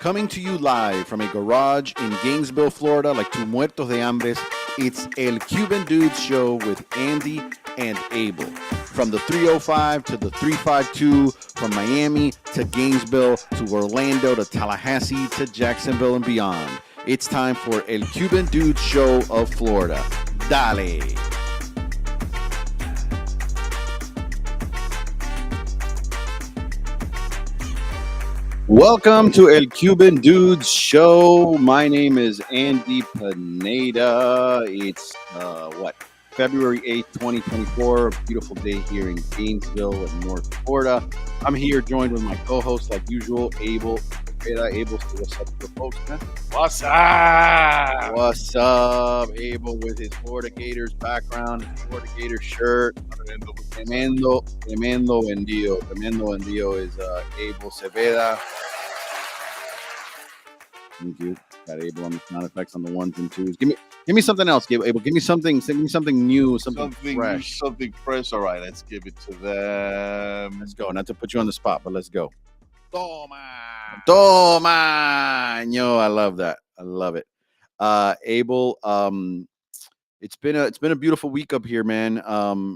Coming to you live from a garage in Gainesville, Florida, like two muertos de hambres, it's El Cuban Dudes Show with Andy and Abel. From the 305 to the 352, from Miami to Gainesville to Orlando to Tallahassee to Jacksonville and beyond. It's time for El Cuban Dudes Show of Florida. Dale! Welcome to El Cuban Dudes Show. My name is Andy Pineda. It's February 8th, 2024. Beautiful day here in Gainesville in North Florida. I'm here joined with my co-host, like usual, Abel. Abel, so what's up to the folks, man? What's up? What's up, Abel, with his Florida Gators background, his Florida Gators shirt. Tremendo vendido. Tremendo vendido is Abel Cepeda. Thank you. Got Abel on the sound effects on the ones and twos. Give me something else, Abel. Give me something new, something fresh. Something fresh. All right, let's give it to them. Let's go. Not to put you on the spot, but let's go. Toma. Yo, I love that. I love it. Abel, it's been a beautiful week up here, man.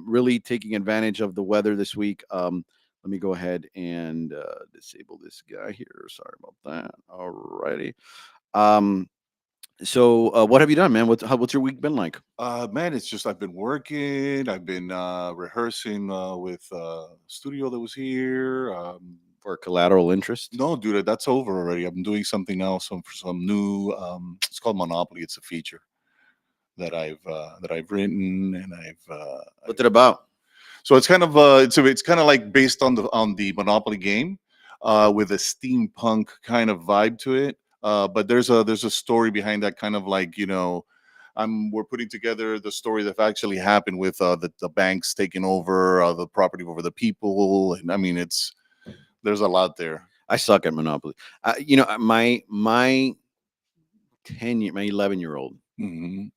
Really taking advantage of the weather this week. Let me go ahead and disable this guy here. Sorry about that. Alrighty. So what have you done, man? What's your week been like? Man, it's just I've been working. I've been rehearsing with studio that was here. For collateral interest? No, dude, that's over already. I'm doing something else. For some new. It's called Monopoly. It's a feature that I've written and What's it about? So it's kind of it's kind of like based on the Monopoly game, with a steampunk kind of vibe to it. But there's a story behind that, kind of like, we're putting together the story that actually happened with the banks taking over the property over the people, and I mean there's a lot there. I suck at Monopoly. My 11-year-old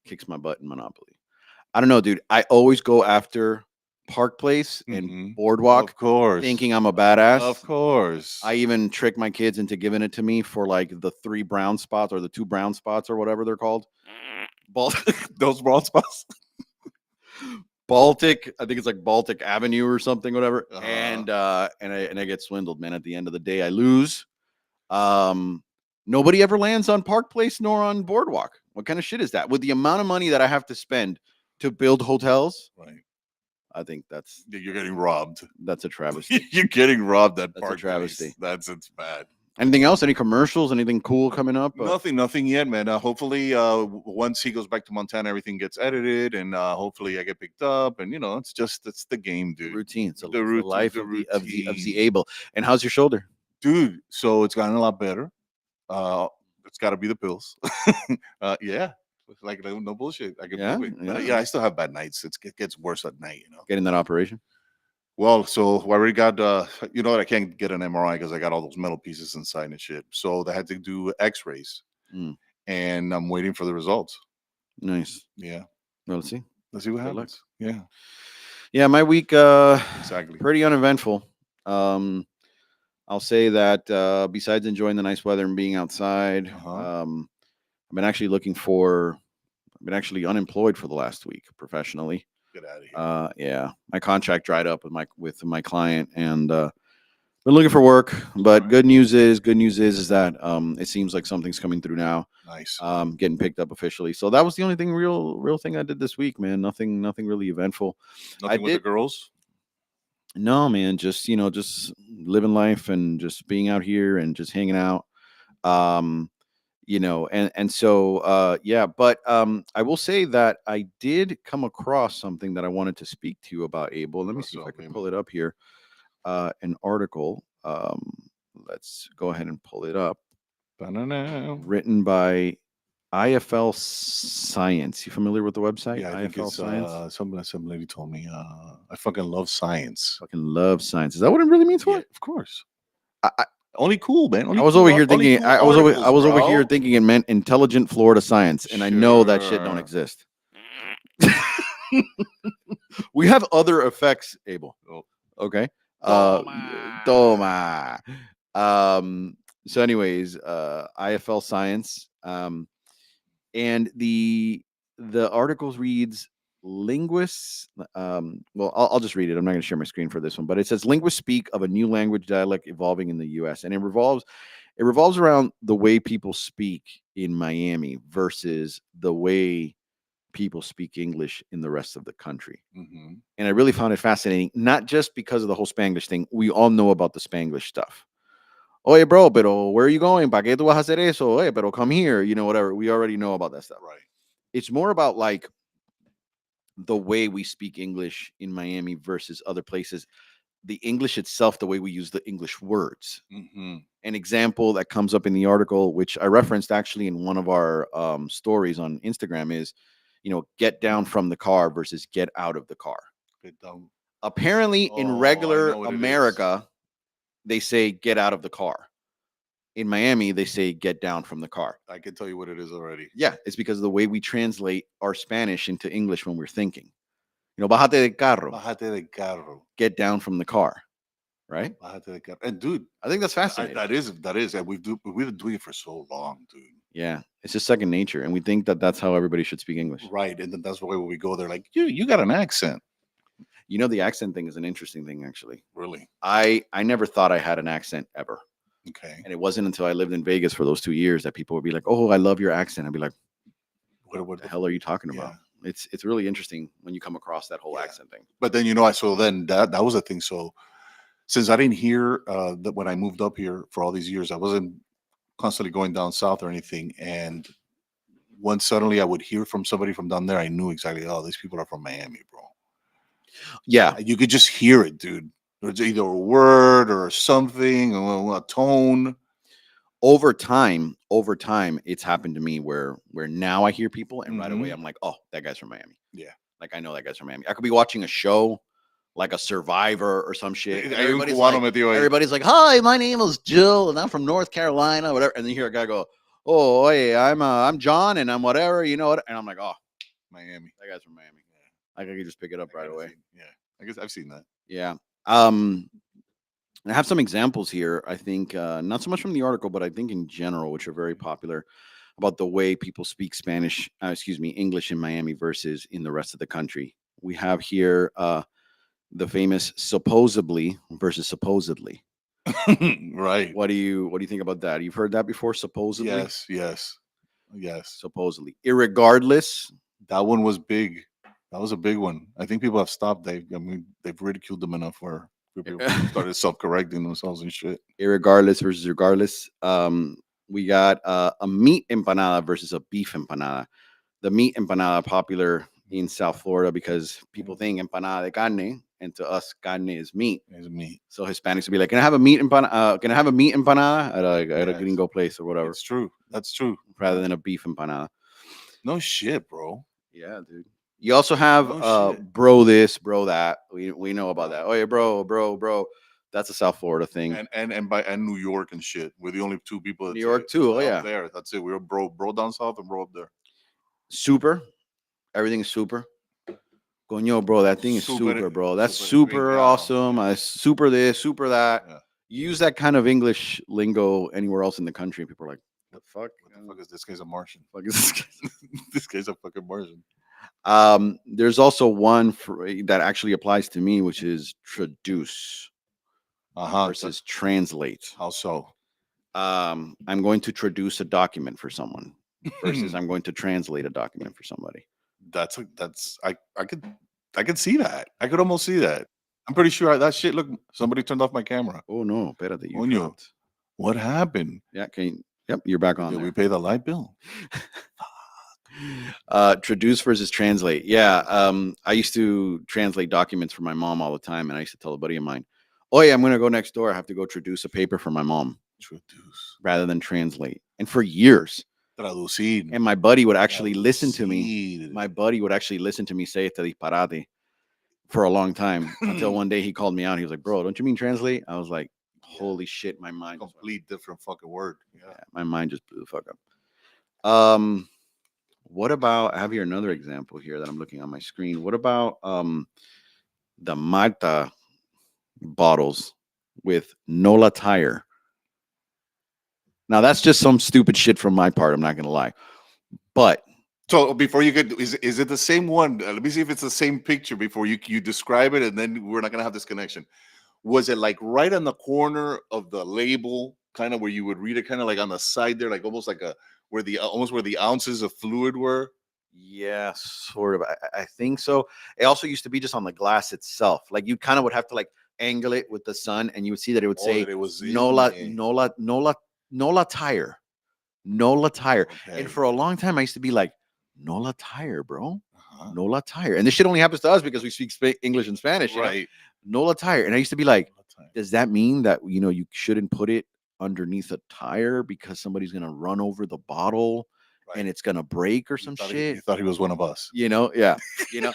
kicks my butt in Monopoly. I don't know, dude. I always go after Park Place and Boardwalk, Of course. thinking I'm a badass. Of course. I even trick my kids into giving it to me for like the 3 brown spots or the 2 brown spots or whatever they're called. Those brown spots. Baltic, I think it's like Baltic Avenue or something, whatever. Uh-huh. And I get swindled, man. At the end of the day, I lose. Nobody ever lands on Park Place nor on Boardwalk. What kind of shit is that? With the amount of money that I have to spend to build hotels, Right. I think You're getting robbed. that's a travesty. You're getting robbed at That's a Park travesty. Place. It's bad. Anything else? Any commercials? Anything cool coming up? Nothing yet, man. Hopefully, once he goes back to Montana, everything gets edited, and hopefully, I get picked up. And it's the game, dude. Routine. It's The routine, life the of the routine. Abel. And how's your shoulder? Dude. So it's gotten a lot better. It's got to be the pills. Yeah, it's like no bullshit. I can prove it. Yeah. Yeah, I still have bad nights. It gets worse at night. Getting that operation? Well, so I already got, what, I can't get an MRI because I got all those metal pieces inside and shit. So they had to do X-rays, and I'm waiting for the results. Nice. Yeah, Well, let's see. let's see what Good luck. happens. Yeah, Yeah, my week exactly. pretty uneventful. I'll say that besides enjoying the nice weather and being outside, Uh-huh. I've been actually unemployed for the last week professionally. Get out of here. Yeah, my contract dried up with my client, and been looking for work. But Right. good news is that it seems like something's coming through now. Nice. Getting picked up officially. So that was the only thing real thing I did this week, man. Nothing really eventful. Nothing with the girls. No, man, just living life and just being out here and just hanging out. And so yeah, but I will say that I did come across something that I wanted to speak to you about, Abel. Let me What's see if I up, can man? pull it up here. An article. Let's go ahead and pull it up. Ba-na-na. Written by IFL Science. You familiar with the website? Yeah, I think IFL it's Science. some lady told me. I fucking love science. Fucking love science. Is that what it really means for? Yeah, of course. Only cool, man. I was over here Only thinking. cool I was articles, over bro. here thinking it meant intelligent Florida science, and I know that shit don't Sure. exist. We have other effects, Abel. Oh. Okay. Toma. Toma. So, anyways, IFL Science, and the article reads linguists. Well, I'll just read it. I'm not going to share my screen for this one, but it says linguists speak of a new language dialect evolving in the U.S. and it revolves around the way people speak in Miami versus the way people speak English in the rest of the country. Hmm. And I really found it fascinating, not just because of the whole Spanglish thing. We all know about the Spanglish stuff. Oye, bro, pero where are you going? ¿Para qué tú vas a hacer eso? Oye, pero come here. Whatever. We already know about that stuff. Right. It's more about like the way we speak English in Miami versus other places. The English itself, the way we use the English words. Hmm. An example that comes up in the article, which I referenced actually in one of our stories on Instagram, is, get down from the car versus get out of the car. Good dumb. Apparently, in Oh, I regular know what it is. America, they say get out of the car. In Miami, they say get down from the car. I can tell you what it is already. Yeah, it's because of the way we translate our Spanish into English when we're thinking. Bájate del carro, Bájate del carro. get down from the car, right? Bájate del carro. And dude, I think that's fascinating. that is, and we've been doing it for so long, dude. Yeah, it's just second nature, and we think that that's how everybody should speak English. Right, and then that's why when we go there, like you got an accent. The accent thing is an interesting thing, actually. Really? I never thought I had an accent ever, Okay. and it wasn't until I lived in Vegas for those 2 years that people would be like, "Oh, I love your accent." I'd be like, "What the hell are you talking about?" Yeah. It's really interesting when you come across that whole Yeah. accent thing. But then so then that was the thing. So since I didn't hear that when I moved up here for all these years, I wasn't constantly going down south or anything, and once suddenly I would hear from somebody from down there, I knew exactly, oh, these people are from Miami, bro. Yeah, You could just hear it, dude. There's either a word or something, or a tone. over time, it's happened to me where now I hear people and right away Mhm. I'm like, oh, that guy's from Miami. Yeah. Like I know that guy's from Miami. I could be watching a show like a Survivor or some shit. And everybody's like, hi, my name is Jill and I'm from North Carolina, whatever. And then you hear a guy go, oh, hey, I'm John and I'm whatever, you know what? And I'm like, oh, Miami. that guy's from Miami. Like I could just pick it up right away. Yeah, I guess I've seen that. Yeah. And I have some examples here. I think not so much from the article, but I think in general, which are very popular about the way people speak Spanish, English in Miami versus in the rest of the country. We have here the famous supposedly versus supposedly. Right. What do you think about that? You've heard that before, supposedly? Yes. Supposedly. Irregardless. That one was big. That was a big one. I think people have stopped. They've ridiculed them enough where people started self-correcting themselves and shit. Irregardless versus regardless. We got a meat empanada versus a beef empanada. The meat empanada popular in South Florida because people think empanada de carne, and to us, carne is meat. It's meat. So Hispanics would be like, "Can I have a meat empanada? Can I have a meat empanada at a gringo place or whatever?" It's true. That's true. Rather than a beef empanada. No shit, bro. Yeah, dude. You also have bro this, bro that. We know about that. Oh yeah, bro. That's a South Florida thing. And New York and shit. We're the only two people that New York too. Oh yeah. There. That's it. We're bro down south and bro up there. Super. Everything is super. Coño, bro, that thing is super, bro. That's super awesome. Super this, super that. Yeah. You use that kind of English lingo anywhere else in the country, and people are like, "What the fuck? What the fuck is this guy's a Martian? Fuck is this guy? This guy's a fucking Martian." There's also one that actually applies to me, which is traduce versus translate. How so? I'm going to traduce a document for someone versus I'm going to translate a document for somebody. I could see that. I could almost see that. I'm pretty sure that shit. Look, somebody turned off my camera. Oh no, espérate, you what happened? Yeah, yep, you're back on. Did we pay the light bill? Traduce versus translate. Yeah, I used to translate documents for my mom all the time, and I used to tell a buddy of mine, "Oh yeah, I'm gonna go next door. I have to go traduce a paper for my mom." Traduce rather than translate. And for years, traducir. And my buddy would actually listen to me. My buddy would actually listen to me say este disparate for a long time until one day he called me out. He was like, "Bro, don't you mean translate?" I was like, "Holy shit, my mind complete different fucking word." Yeah, my mind just blew the fuck up. What about? I have here another example here that I'm looking on my screen. What about the Marta bottles with Nola tire? Now that's just some stupid shit from my part. I'm not gonna lie, but So before you get, is it the same one? Let me see if it's the same picture before you describe it, and then we're not gonna have this connection. Was it like right on the corner of the label, kind of where you would read it, kind of like on the side there, like almost like a where the almost where the ounces of fluid were? yeah, sort of. I think so. It also used to be just on the glass itself. Like you kind of would have to like angle it with the sun, and you would see that it would Oh, say that it was in Nola, there. Nola, Nola, Nola tire, Nola tire. And Okay. for a long time, I used to be like, Nola tire, bro. Uh-huh. Nola tire. And this shit only happens to us because we speak English and Spanish, Right. Nola tire. And I used to be like, All the time. does that mean that you shouldn't put it underneath a tire because somebody's gonna run over the bottle and Right. it's gonna break or You some thought shit? you thought he was one of us. Yeah, you know.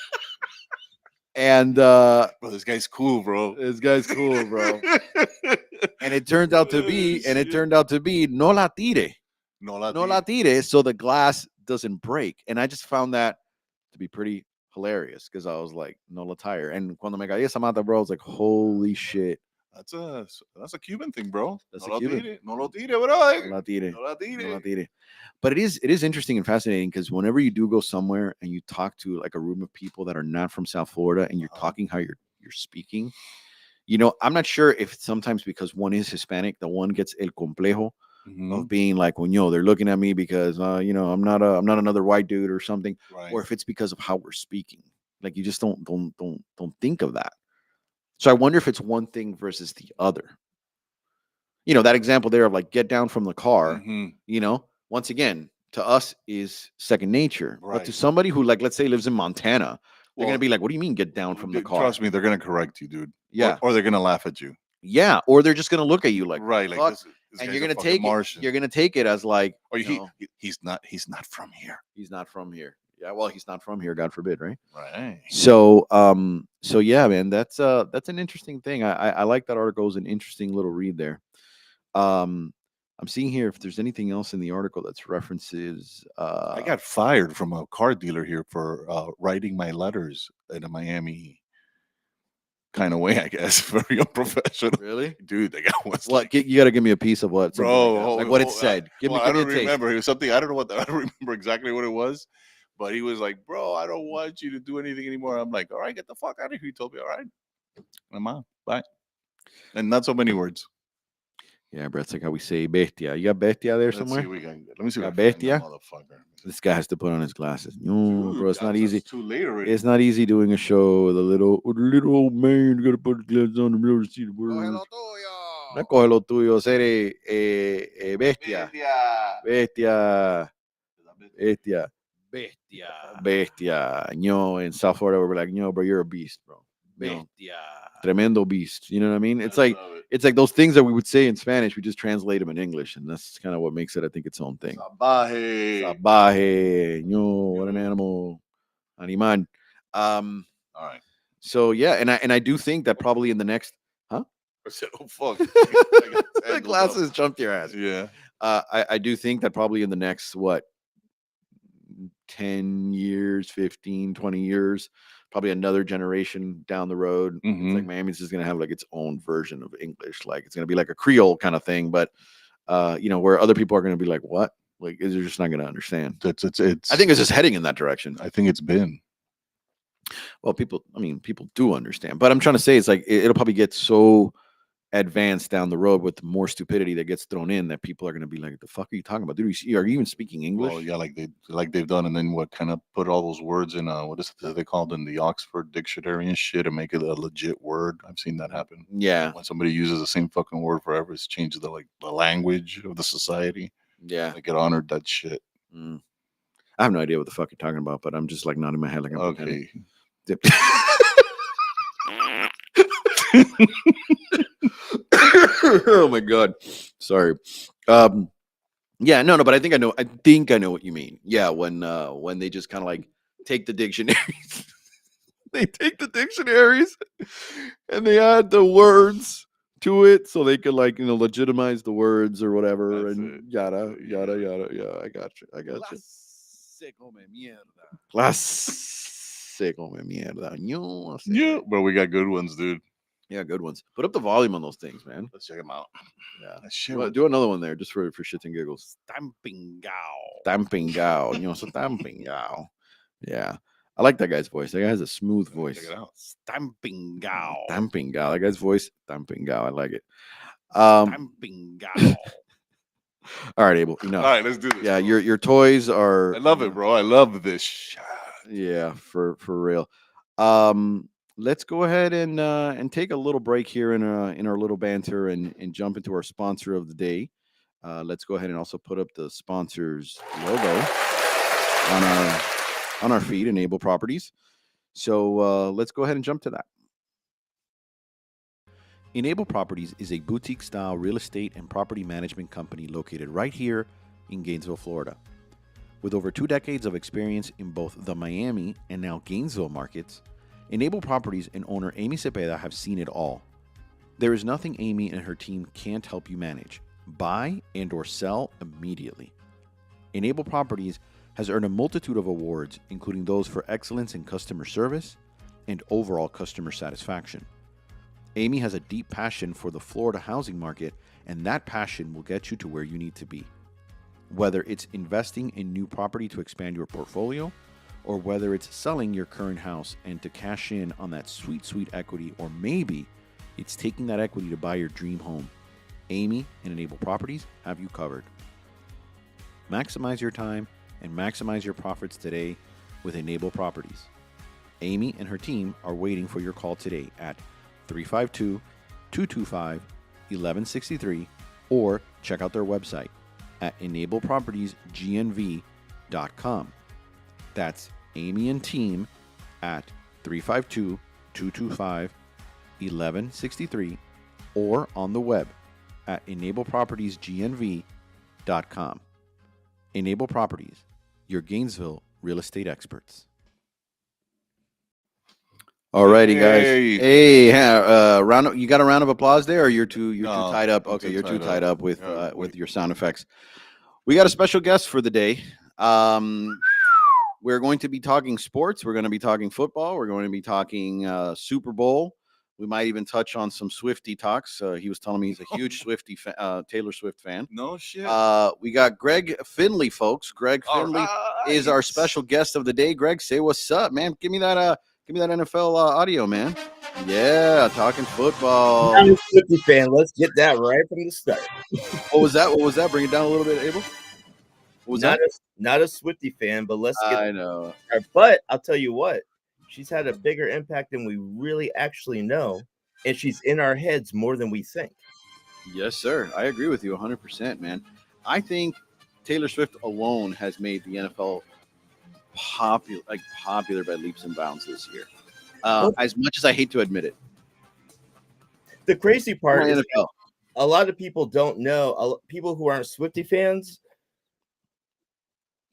And Bro, this guy's cool, bro. this guy's cool, bro. And it turned out to be, Shit. no la tire, No la no la tire, so the glass doesn't break. And I just found that to be pretty hilarious because I was like, no la tire. And cuando me caí esa mata, bro, I was like, holy shit, That's a Cuban thing, bro. that's No a lo Cuban. tire, no lo tire, bro. No la tire, No la no la tire. tire. But it is interesting and fascinating because whenever you do go somewhere and you talk to like a room of people that are not from South Florida and you're Uh-huh. talking how you're speaking, I'm not sure if sometimes because one is Hispanic, the one gets el complejo Mhm. of being like, well, they're looking at me because I'm not another white dude or something, Right. or if it's because of how we're speaking. Like you just don't think of that. So I wonder if it's one thing versus the other. That example there of like get down from the car, Mhm. once again, to us is second nature. But to Right. somebody who, like, let's say lives in Montana, they're going to Well, be like, what do you mean get down from the car? trust me, they're gonna correct you, dude. Yeah. Or they're gonna laugh at you. Yeah. Or they're just going to look at you like, what the Right. Like fuck? this And guy's you're a going to fucking take it. Martian. You're going to take it as like, Or he's not from here. he's not from here. Yeah. Well, he's not from here. God forbid. Right. Right. So yeah, man, that's an interesting thing. I like that article. It's an interesting little read there. Um, I'm seeing here if there's anything else in the article that's references. I got fired from a car dealer here for writing my letters in a Miami kind of way, I guess. Very unprofessional. Really? Dude, the guy was What? like, You got to give me a piece of what? Something like bro, that. Like what it said. Give well, me I give me a don't taste. remember. It was something, I don't know what, I don't remember exactly what it was, but he was like, bro, I don't want you to do anything anymore. I'm like, all right, get the fuck out of here. He told me, all right, I'm out. Bye. And not so many words. Yeah, bro. It's like how we say bestia. You got bestia there Let's see somewhere? if we can, let me see if I Got can find that bestia? motherfucker. This guy has to put on his glasses. No, bro, Dude, it's not easy. it's too late already. It's not easy doing a show with a little old man. You gotta put his glasses on to be able to see the words. No coge lo tuyo, ser bestia. Bestia. Bestia. Bestia. In South Florida, we're like, bro, you're a beast, bro. Bestia. Tremendo beast. You know what I mean? I It's like love it. it's like those things that we would say in Spanish, we just translate them in English, and that's kind of what makes it, I think, its own thing. Salvaje. Salvaje, what an animal, animal. All right. So yeah, and I do think that probably in the next, huh? I said, oh fuck. The glasses jumped your ass. Yeah. I do think that probably in the next 10 years, 15, 20 years, probably another generation down the road, it's like Mhm. Miami's is going to have like its own version of English. Like it's going to be like a Creole kind of thing, but where other people are going to be like, what? Like they're just not going to understand. It's I think it's just heading in that direction. I think it's been. Well, people do understand, but I'm trying to say it's like it'll probably get so advanced down the road with more stupidity that gets thrown in that people are going to be like, the fuck are you talking about? Dude, are you even speaking English? Well, yeah, like they've done, and then what kind of put all those words in what is it they called in the Oxford Dictionary and shit and make it a legit word. I've seen that happen. Yeah. When somebody uses the same fucking word forever, it's changed the language of the society. Yeah. Like it honored that shit. Mm. I have no idea what the fuck you're talking about, but I'm just like nodding my head like I'm Okay. Oh my god. Sorry. Yeah, no, but I think I know what you mean. Yeah, when they just kind of like take the dictionaries. They take the dictionaries and they add the words to it so they could like legitimize the words or whatever. That's And it. yada yada yada. Yeah, I got you. Clase come mierda. Clase come mierda. Yeah, but we got good ones, dude. Yeah, good ones. Put up the volume on those things, man. Let's check them out. Yeah. That shit Well, was- do another one there just for shits and giggles. Stamping Gao. Stampingao. Stampingao. Yeah. I like that guy's voice. That guy has a smooth voice. Check it out. Stamping Gao. Stampingao. That guy's voice. Stampingao. I like it. Stamping Gao. All right, Abel. Enough. All right, let's do this. Yeah, bro. your toys are. I love it, bro. I love this. Shit. Yeah, for real. Let's go ahead and take a little break here in our little banter and jump into our sponsor of the day. Let's go ahead and also put up the sponsor's logo on our feed, Enable Properties. So let's go ahead and jump to that. Enable Properties is a boutique-style real estate and property management company located right here in Gainesville, Florida. With over 2 decades of experience in both the Miami and now Gainesville markets, Enable Properties and owner Amy Cepeda have seen it all. There is nothing Amy and her team can't help you manage, buy, and or sell immediately. Enable Properties has earned a multitude of awards, including those for excellence in customer service and overall customer satisfaction. Amy has a deep passion for the Florida housing market, and that passion will get you to where you need to be. Whether it's investing in new property to expand your portfolio, or whether it's selling your current house and to cash in on that sweet, sweet equity, or maybe it's taking that equity to buy your dream home, Amy and Enable Properties have you covered. Maximize your time and maximize your profits today with Enable Properties. Amy and her team are waiting for your call today at 352-225-1163 or check out their website at enablepropertiesgnv.com. That's Amy and team at 352-225-1163 or on the web at enablepropertiesgnv.com. Enable Properties, your Gainesville real estate experts. Alrighty, guys. Hey. Hey, you got a round of applause there, or you're too tied up? I'm Okay, too you're too tied tied up. up with Yeah, with wait. your sound effects. We got a special guest for the day. We're going to be talking sports. We're going to be talking football. We're going to be talking Super Bowl. We might even touch on some Swiftie talks. He was telling me he's a huge Taylor Swift fan. No shit. We got Gregg Findlay, folks. Gregg Findlay is our special guest of the day. Greg, say what's up, man. Give me that NFL audio, man. Yeah, talking football. I'm a Swiftie fan. Let's get that right from the start. What was that? Bring it down a little bit, Abel. What was that? Not a Swiftie fan, but let's get I know. that. But I'll tell you what, she's had a bigger impact than we really actually know, and she's in our heads more than we think. Yes, sir. I agree with you 100%, man. I think Taylor Swift alone has made the NFL popular by leaps and bounds this year. As much as I hate to admit it. The crazy part is NFL. a lot of people don't know. People who aren't Swiftie fans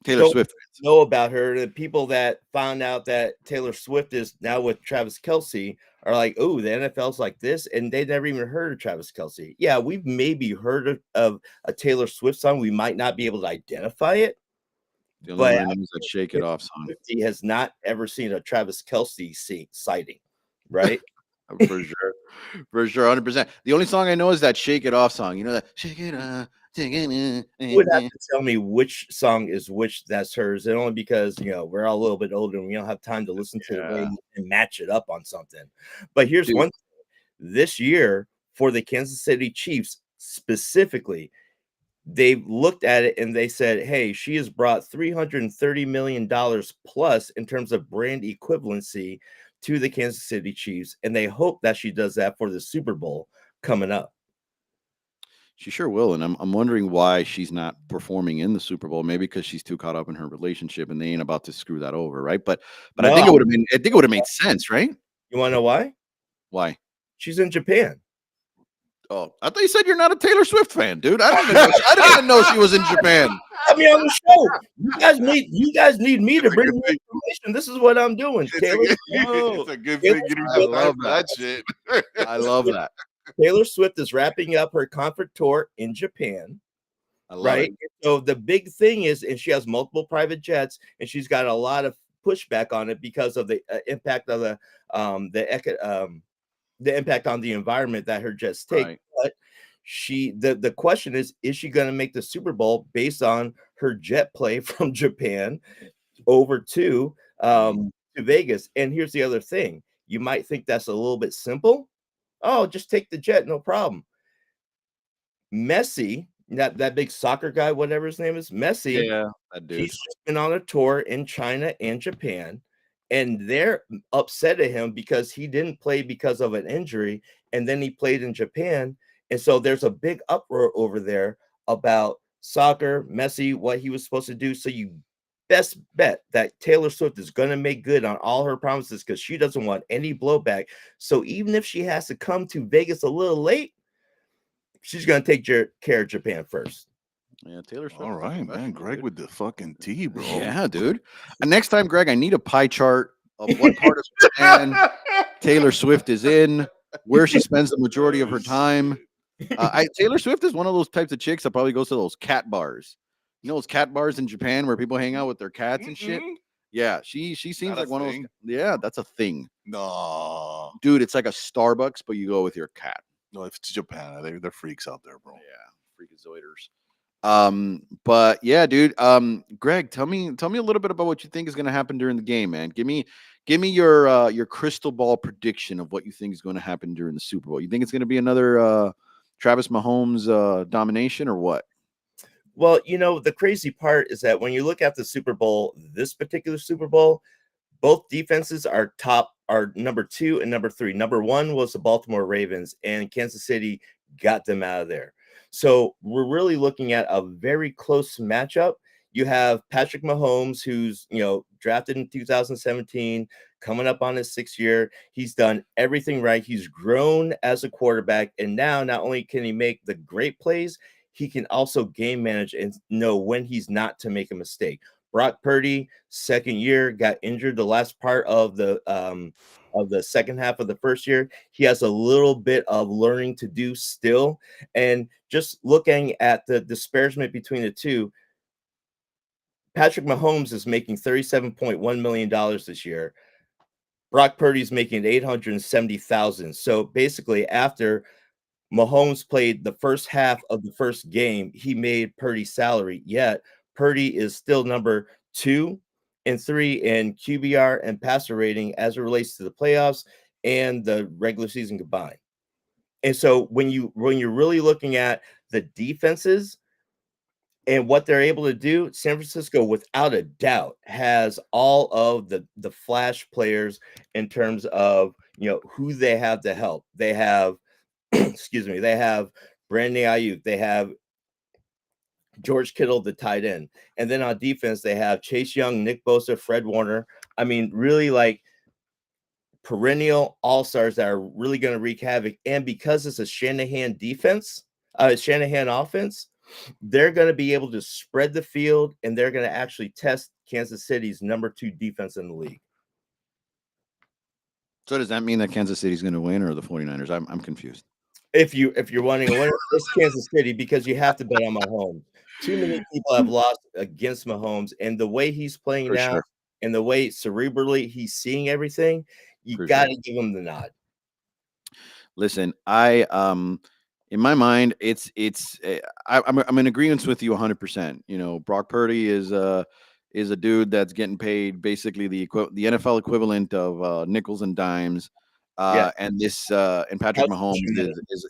Taylor don't Swift know about her. The people that found out that Taylor Swift is now with Travis Kelce are like, oh, the NFL's like this, and they never even heard of Travis Kelce. Yeah, we've maybe heard of a Taylor Swift song. We might not be able to identify it. The only one I know is that Shake It Off song. He has not ever seen a Travis Kelce sighting, right? For sure. For sure, 100%. The only song I know is that Shake It Off song. You know that Shake It Off. You would have to tell me which song is which that's hers, and only because we're all a little bit older and we don't have time to listen to it and match it up on something. But here's one thing. This year for the Kansas City Chiefs specifically, they looked at it and they said, hey, she has brought $330 million plus in terms of brand equivalency to the Kansas City Chiefs, and they hope that she does that for the Super Bowl coming up. She sure will, and I'm wondering why she's not performing in the Super Bowl. Maybe because she's too caught up in her relationship, and they ain't about to screw that over, right? But no. I think it would have made sense, right? You want to know why? Why? She's in Japan. Oh, I thought you said you're not a Taylor Swift fan, dude. I didn't even know she was in Japan. I mean, on the show, you guys need me to bring the information. This is what I'm doing. It's a good thing. I love that shit. I love that. Taylor Swift is wrapping up her concert tour in Japan. Right. So the big thing is, and she has multiple private jets, and she's got a lot of pushback on it because of the impact of the impact on the environment that her jets take. Right. But the question is she going to make the Super Bowl based on her jet play from Japan over to Vegas? And here's the other thing. You might think that's a little bit simple. Oh, just take the jet, no problem. Messi, that big soccer guy, whatever his name is, Messi, Yeah, that dude. he's just been on a tour in China and Japan, and they're upset at him because he didn't play because of an injury, and then he played in Japan. And so there's a big uproar over there about soccer, Messi, what he was supposed to do. So you best bet that Taylor Swift is going to make good on all her promises because she doesn't want any blowback. So even if she has to come to Vegas a little late, she's going to take care of Japan first. Yeah, Taylor Swift. All right, man. Greg with the fucking tea, bro. Yeah, dude. Next time, Greg, I need a pie chart of what part of Japan Taylor Swift is in, where she spends the majority of her time. Taylor Swift is one of those types of chicks that probably goes to those cat bars. You know those cat bars in Japan where people hang out with their cats and shit? Yeah, she seems like one of those. Yeah, that's a thing. No, dude, it's like a Starbucks, but you go with your cat. No, if it's Japan, they're freaks out there, bro. Yeah, freakazoiders. But yeah, dude. Greg, tell me a little bit about what you think is going to happen during the game, man. Give me your crystal ball prediction of what you think is going to happen during the Super Bowl. You think it's going to be another Travis Mahomes domination or what? Well, the crazy part is that when you look at the Super Bowl, this particular Super Bowl, both defenses are number 2 and number 3. Number 1 was the Baltimore Ravens, and Kansas City got them out of there. So we're really looking at a very close matchup. You have Patrick Mahomes, who's, drafted in 2017, coming up on his 6th year. He's done everything right. He's grown as a quarterback. And now not only can he make the great plays, he can also game manage and know when he's not to make a mistake. Brock Purdy, 2nd year, got injured the last part of the second half of the first year. He has a little bit of learning to do still. And just looking at the disparagement between the two, Patrick Mahomes is making $37.1 million this year. Brock Purdy's making $870,000. So basically, after Mahomes played the first half of the first game, he made Purdy's salary. Yet Purdy is still number 2 and 3 in QBR and passer rating as it relates to the playoffs and the regular season combined. And so when you're really looking at the defenses and what they're able to do, San Francisco, without a doubt, has all of the flash players in terms of who they have to help. They have excuse me, they have Brandon Ayuk, they have George Kittle, the tight end, and then on defense they have Chase Young, Nick Bosa, Fred Warner. I mean, really like perennial all-stars that are really going to wreak havoc. And because it's a Shanahan offense, they're going to be able to spread the field, and they're going to actually test Kansas City's number 2 defense in the league. So does that mean that Kansas City's going to win or the 49ers? I'm confused. If you're wanting a winner, it's Kansas City because you have to bet on Mahomes. Too many people have lost against Mahomes, and the way he's playing now, and the way cerebrally he's seeing everything, you got to give him the nod. Listen, in my mind, I'm in agreement with you 100%. Brock Purdy is a dude that's getting paid basically the NFL equivalent of nickels and dimes. And Patrick Mahomes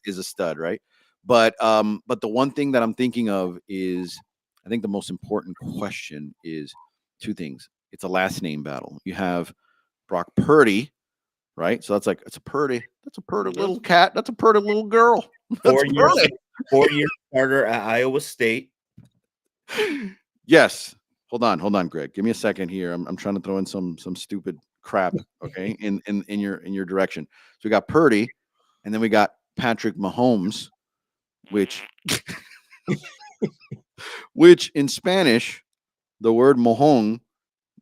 is a stud, right? But the one thing that I'm thinking of is, I think the most important question is 2 things. It's a last name battle. You have Brock Purdy, right? So that's a Purdy little cat. That's a Purdy little girl. 4-year starter at Iowa State. Yes. Hold on, Greg. Give me a second here. I'm trying to throw in some stupid crap, okay, in your direction. So we got Purdy, and then we got Patrick Mahomes, which in Spanish, the word mojón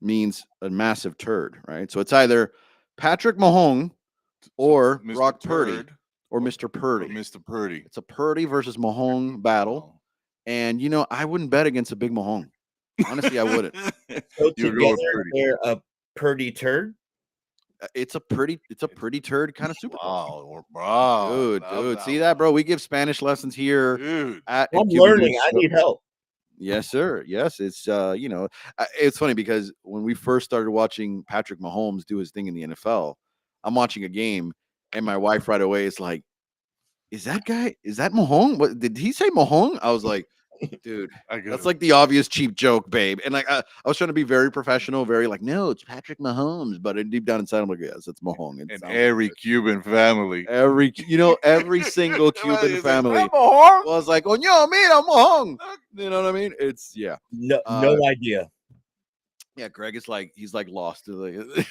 means a massive turd, right? So it's either Patrick Mahomes or Mr. Brock Purdy Turd. or Mr. Purdy. Mr. Purdy. It's a Purdy versus Mahomes battle, and I wouldn't bet against a big Mahomes. Honestly, I wouldn't. So together, they're a Purdy turd. it's a pretty turd kind of Super Bowl. Wow, bro, Dude. See that, bro? We give Spanish lessons here dude. at I'm Cuban learning. Dudes I Show. need help. Yes, sir. Yes, it's it's funny because when we first started watching Patrick Mahomes do his thing in the NFL, I'm watching a game and my wife right away is like, is that Mahomes? What did he say, Mahomes? I was like, dude, I get that's it. like the obvious cheap joke, babe. And like I was trying to be very professional, very like, no, it's Patrick Mahomes, but deep down inside, I'm like, yes, it's Mahomes. It And sounds every good. Cuban family. Every single Cuban It's like, family "Mahomes?" was like, oh, yo, mira, Mahomes. You know what I mean? It's yeah. No idea. Yeah, Greg is like he's like lost to the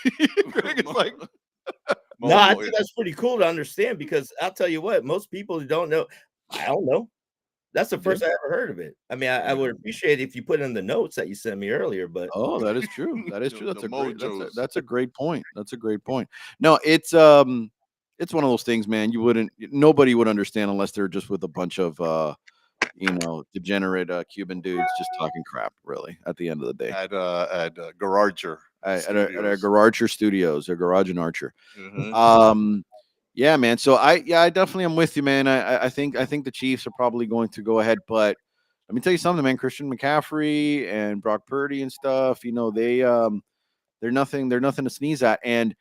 Greg is like No, I think that's pretty cool to understand because I'll tell you what, most people who don't know, I don't know. That's the first I ever heard of it. I mean, I would appreciate it if you put in the notes that you sent me earlier, but oh, that is true. That is true. The That's a great mojos. that's a great point. That's a great point. No, it's one of those things, man. Nobody would understand unless they're just with a bunch of degenerate Cuban dudes just talking crap, really, at the end of the day. At Garager At our Garage Studios or Garage and Archer. Mhm. Yeah, man. So I definitely am with you, man. I think the Chiefs are probably going to go ahead, but let me tell you something, man. Christian McCaffrey and Brock Purdy and stuff, they're nothing to sneeze at. And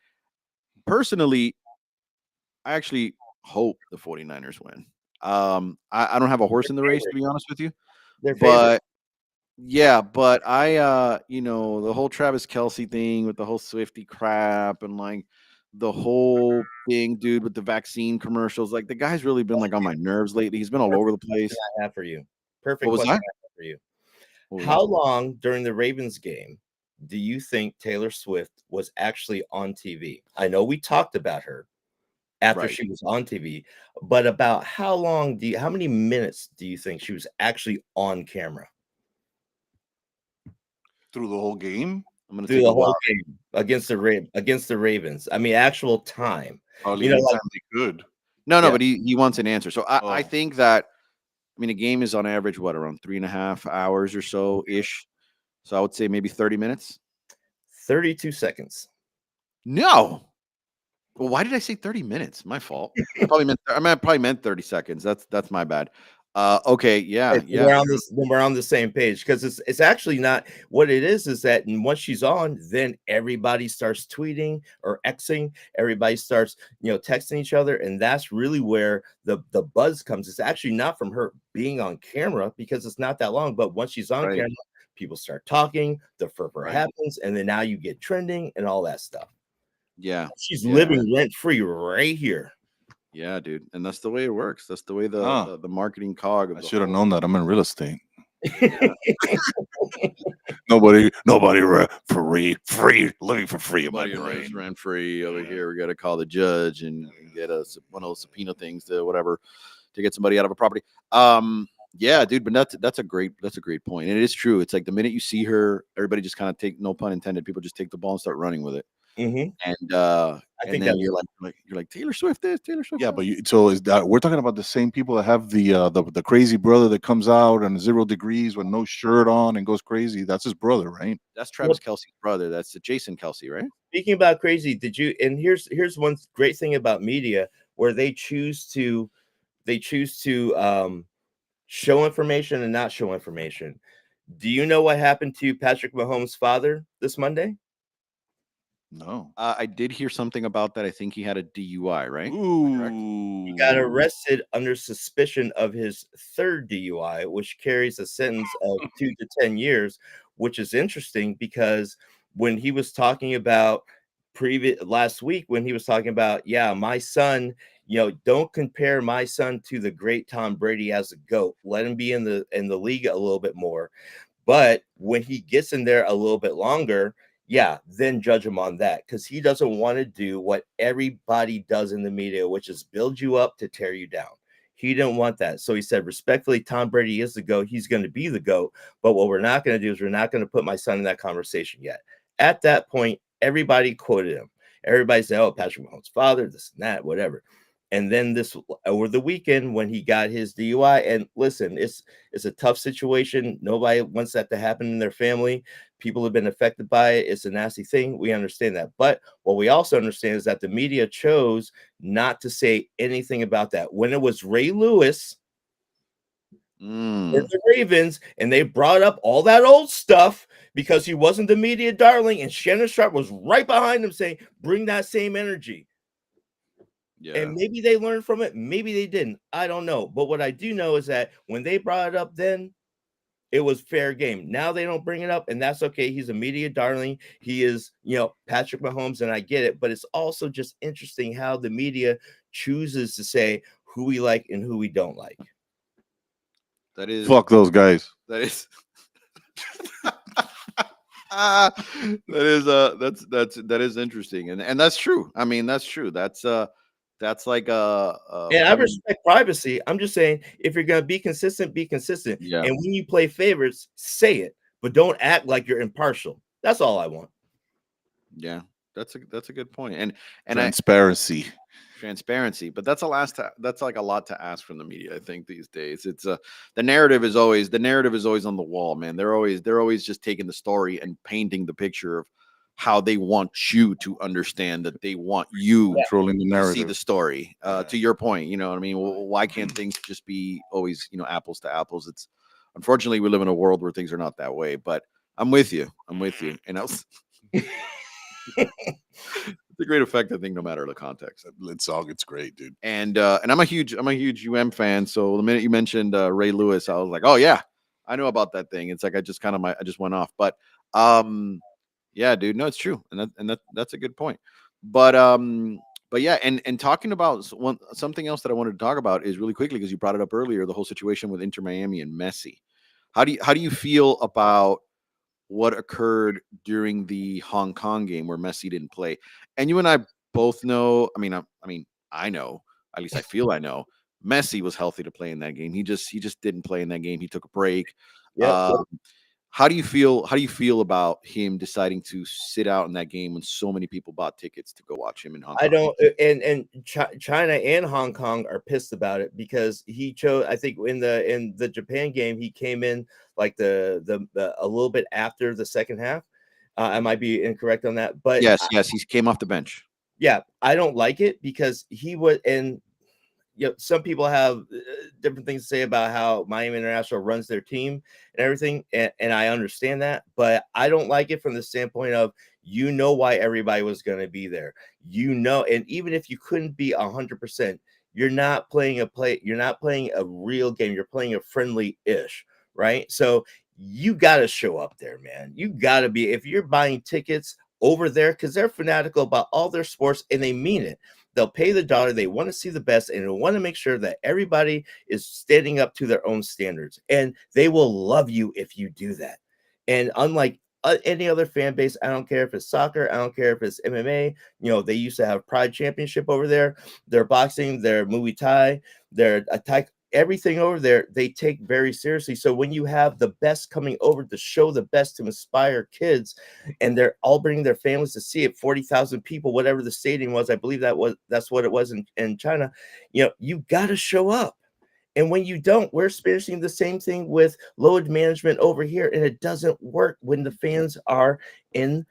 personally, I actually hope the 49ers win. I don't have a horse in the race, to be honest with you. they're But yeah, but the whole Travis Kelsey thing with the whole Swifty crap and like the whole thing, dude, with the vaccine commercials. Like the guy's really been like on my nerves lately. He's been all over the place. I have for you. What Perfect was question that? I have for you. What was How that? long during the Ravens game do you think Taylor Swift was actually on TV? I know we talked about her after Right. she was on TV, but about how many minutes do you think she was actually on camera? Through the whole game? I'm gonna Through take the a whole wild. game against the Ravens. I mean, actual time. Probably Like anytime they could. No, Yeah. but he wants an answer. So I Oh. think that a game is on average around 3.5 hours or so ish. So I would say maybe 30 minutes. 32 seconds. No. Well, why did I say 30 minutes? My fault. I probably meant 30 seconds. That's my bad. Okay, yeah, Okay, yeah. we're on the same page because it's actually not what it is that once she's on, then everybody starts tweeting or Xing, everybody starts texting each other, and that's really where the buzz comes. It's actually not from her being on camera because it's not that long, but once she's on Right. camera, people start talking, the fervor Right. happens, and then now you get trending and all that stuff. Yeah. She's Yeah. living rent free right here. Yeah, dude. And that's the way it works. That's the way Huh. the marketing cog of I the should have whole- known that. I'm in real estate. Yeah. Nobody free living for free in my Somebody lives brain. rent free over Yeah. here. We got to call the judge and get one of those subpoena things to whatever to get somebody out of a property. Yeah, dude, but that's a great point. And it is true. It's like the minute you see her, everybody just kind of no pun intended, people just take the ball and start running with it. Mhm. And I and think then that you're like Taylor Swift this, Taylor Swift. Yeah, that. but so is that we're talking about the same people that have the crazy brother that comes out on 0 degrees with no shirt on and goes crazy? That's his brother, right? That's Travis Kelsey's brother. That's Jason Kelsey, right? Speaking about crazy, and here's one great thing about media where they choose to show information and not show information. Do you know what happened to Patrick Mahomes' father this Monday? No. I did hear something about that. I think he had a DUI, right? He got arrested under suspicion of his third DUI, which carries a sentence of 2 to 10 years, which is interesting because when he was talking about last week, when he was talking about, yeah, my son, don't compare my son to the great Tom Brady as a GOAT. Let him be in the league a little bit more. But when he gets in there a little bit longer, yeah, then judge him on that because he doesn't want to do what everybody does in the media, which is build you up to tear you down. He didn't want that. So he said, respectfully, Tom Brady is the GOAT. He's going to be the GOAT. But what we're not going to do is we're not going to put my son in that conversation yet. At that point, everybody quoted him. Everybody said, oh, Patrick Mahomes' father, this and that, whatever. And then this over the weekend when he got his DUI, and listen, it's a tough situation. Nobody wants that to happen in their family. People have been affected by it. It's a nasty thing. We understand that. But what we also understand is that the media chose not to say anything about that. When it was Ray Lewis for the Ravens, and they brought up all that old stuff because he wasn't the media darling, and Shannon Sharp was right behind him saying, bring that same energy. Yeah. And maybe they learned from it, maybe they didn't. I don't know. But what I do know is that when they brought it up then, it was fair game. Now they don't bring it up, and that's okay. He's a media darling. He is, Patrick Mahomes, and I get it. But it's also just interesting how the media chooses to say who we like and who we don't like. That is Fuck those guys. That is that is interesting, and that's true. I mean, that's true. That's like And I respect privacy. I'm just saying, if you're gonna be consistent, be consistent. Yeah. And when you play favorites, say it, but don't act like you're impartial. That's all I want. Yeah, that's a good point. And Transparency. transparency, but that's like a lot to ask from the media. I think these days it's the narrative is always on the wall, man. They're always just taking the story and painting the picture of how they want you to understand that they want you Controlling the to see narrative. the story. To your point, you know what I mean? Why can't things just be always, apples to apples? It's unfortunately we live in a world where things are not that way, but I'm with you. And I was it's a great effect, I think, no matter the context. It's great, dude. And I'm a huge fan. So the minute you mentioned Ray Lewis, I was like, oh yeah, I know about that thing. It's like I just went off. But yeah, dude, no, it's true, and that's a good point. But yeah, and talking about something else that I wanted to talk about is really quickly because you brought it up earlier, the whole situation with Inter Miami and Messi. How do you feel about what occurred during the Hong Kong game where Messi didn't play? And you and I both know. I know. At least I feel I know. Messi was healthy to play in that game. He just didn't play in that game. He took a break. Yeah. How do you feel? How do you feel about him deciding to sit out in that game when so many people bought tickets to go watch him in Hong Kong? I don't, and China and Hong Kong are pissed about it because he chose. I think in the Japan game, he came in like the a little bit after the second half. I might be incorrect on that, but yes, he came off the bench. yeah, I don't like it because he was, and some people have different things to say about how Miami International runs their team and everything, and I understand that, but I don't like it from the standpoint of why everybody was going to be there, and even if you couldn't be 100%, you're not playing a real game. You're playing a friendly-ish, right? So you got to show up there, man. You got to be, if you're buying tickets over there, because they're fanatical about all their sports and they mean it. They'll pay the dollar. They want to see the best, and they want to make sure that everybody is standing up to their own standards. And they will love you if you do that. And unlike any other fan base, I don't care if it's soccer, I don't care if it's MMA. They used to have Pride Championship over there. Their boxing, their Muay Thai, their attack. Everything over there, they take very seriously. So when you have the best coming over to show the best to inspire kids, and they're all bringing their families to see it, 40,000 people, whatever the stadium was, I believe that's what it was in China. You got to show up. And when you don't, we're experiencing the same thing with load management over here, and it doesn't work when the fans are in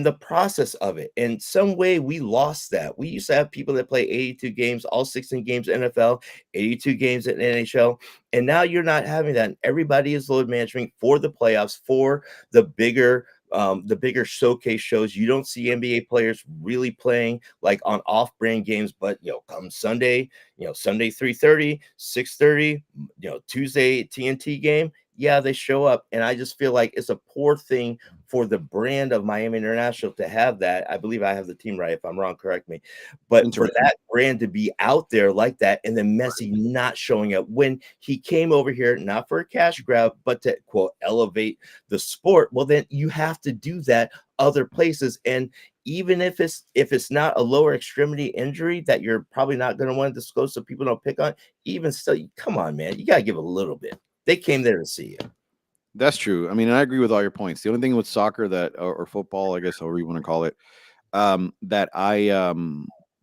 the process of it. In some way, we lost that. We used to have people that play 82 games, all 16 games in NFL, 82 games in NHL, and now you're not having that. And everybody is load management for the playoffs, for the bigger showcase shows. You don't see NBA players really playing like on off-brand games, but come Sunday, Sunday 3:30, 6:30, Tuesday TNT game. Yeah, they show up, and I just feel like it's a poor thing for the brand of Miami International to have that. I believe I have the team right. If I'm wrong, correct me. But for that brand to be out there like that, and then Messi not showing up when he came over here, not for a cash grab, but to quote elevate the sport. Well, then you have to do that other places. And even if it's not a lower extremity injury that you're probably not going to want to disclose so people don't pick on, even still, come on, man, you got to give a little bit. They came there to see you. That's true. I mean, I agree with all your points. The only thing with soccer or football, I guess, however you want to call it, that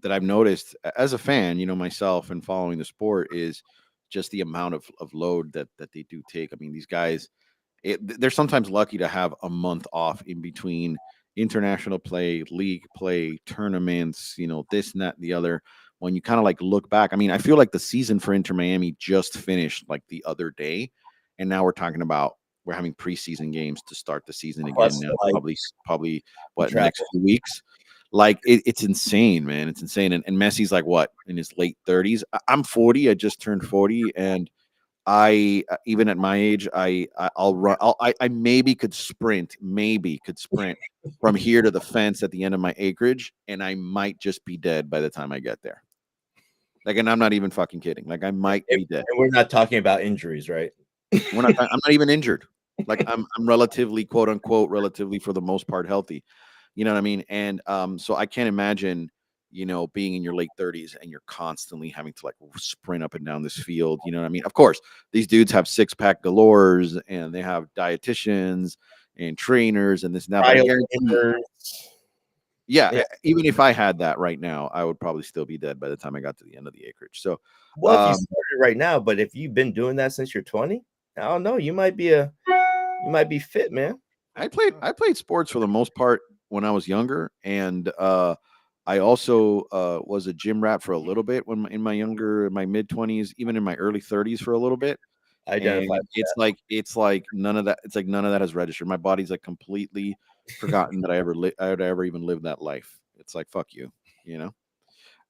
that I've noticed as a fan, myself and following the sport is just the amount of load that they do take. I mean, these guys, they're sometimes lucky to have a month off in between international play, league play, tournaments, this and that and the other. When you kind of like look back, I mean, I feel like the season for Inter Miami just finished like the other day, and now we're having preseason games to start the season again Plus, now, like, probably what in the travel. next few weeks. Like it's insane, man. It's insane. And Messi's like what in his late 30s. I'm 40. I just turned 40, and I even at my age, I'll run. I maybe could sprint, from here to the fence at the end of my acreage, and I might just be dead by the time I get there. Like, and I'm not even fucking kidding. Like, I might be dead. And we're not talking about injuries, right? I'm not even injured. Like, I'm relatively, quote unquote, relatively for the most part healthy. You know what I mean? And so I can't imagine, being in your late 30s and you're constantly having to like sprint up and down this field. You know what I mean? Of course, these dudes have 6-pack galores and they have dietitians and trainers and this and that. But I guarantee, yeah, even if I had that right now, I would probably still be dead by the time I got to the end of the acreage. So, well, if you started right now, but if you've been doing that since you're 20, I don't know, you might be fit, man. I played sports for the most part when I was younger, and I also was a gym rat for a little bit when in my mid 20s, even in my early 30s for a little bit. It's like none of that. It's like none of that has registered. My body's like completely forgotten that I would ever even live that life. It's like fuck you,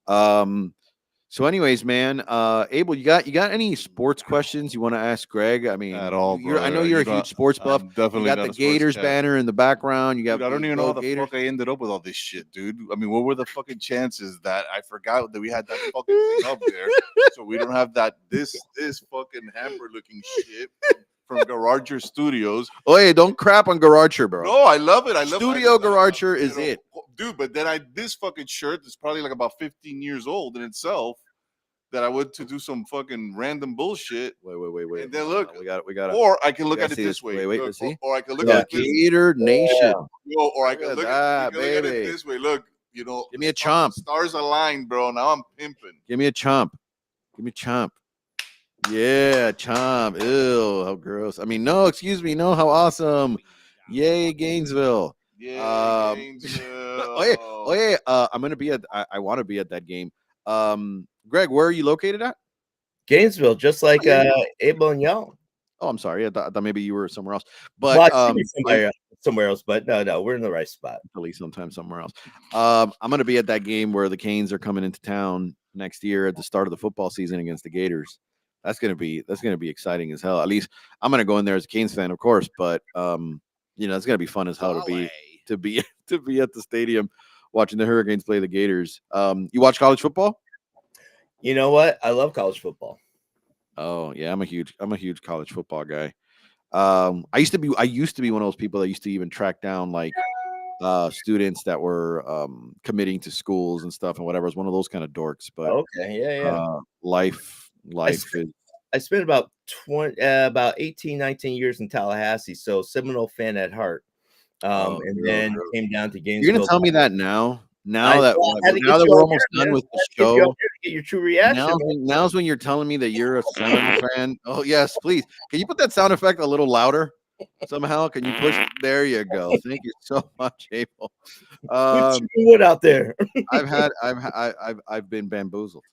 So, anyways, man, Abel, you got any sports questions you want to ask Greg? I mean, at all, bro. I know you're a huge sports buff. Definitely you got the Gators banner in the background. You got. Dude, I don't even know how the Gators. fuck I ended up with all this shit, dude. I mean, what were the fucking chances that I forgot that we had that fucking thing up there, so we don't have this fucking hamper looking shit from Garager Studios? Oh, hey, don't crap on Garager, bro. No, I love it. Studio Garager is it, dude. But then this fucking shirt is probably like about 15 years old in itself. That I went to do some fucking random bullshit. Wait. And then look, we got it. Or I can look at it this way. Wait, look, let's see. Or I can look at it this way. Gator Nation. Or I can look at it this way. Look, give me a chomp. Stars aligned, bro. Now I'm pimping. Give me a chomp. Yeah, chomp. Ew, how gross. I mean, no, excuse me. No, how awesome. Yay, Gainesville. Yeah, Gainesville. Oh yeah. I'm gonna be at. I want to be at that game. Greg, where are you located at? Gainesville, just like Abel and y'all. Oh, I'm sorry. I thought maybe you were somewhere else. But somewhere else. But no, we're in the right spot. At least sometime somewhere else. I'm going to be at that game where the Canes are coming into town next year at the start of the football season against the Gators. That's gonna be exciting as hell. At least I'm gonna go in there as a Canes fan, of course. But it's gonna be fun as hell to be at the stadium watching the Hurricanes play the Gators. You watch college football? You know what? I love college football. Oh yeah, I'm a huge college football guy. I used to be one of those people that used to even track down like students that were committing to schools and stuff and whatever. I was one of those kind of dorks. But okay, yeah. Life I spent about 18, 19 years in Tallahassee, so Seminole fan at heart. And then came down to Gainesville. You're gonna tell me that now? Now that we're almost done with the show, get your true reaction. Now's when you're telling me that you're a Slang fan. Oh yes, please. Can you put that sound effect a little louder somehow? Can you push? There you go. Thank you so much, Abel. Put your wood out there. I've been bamboozled.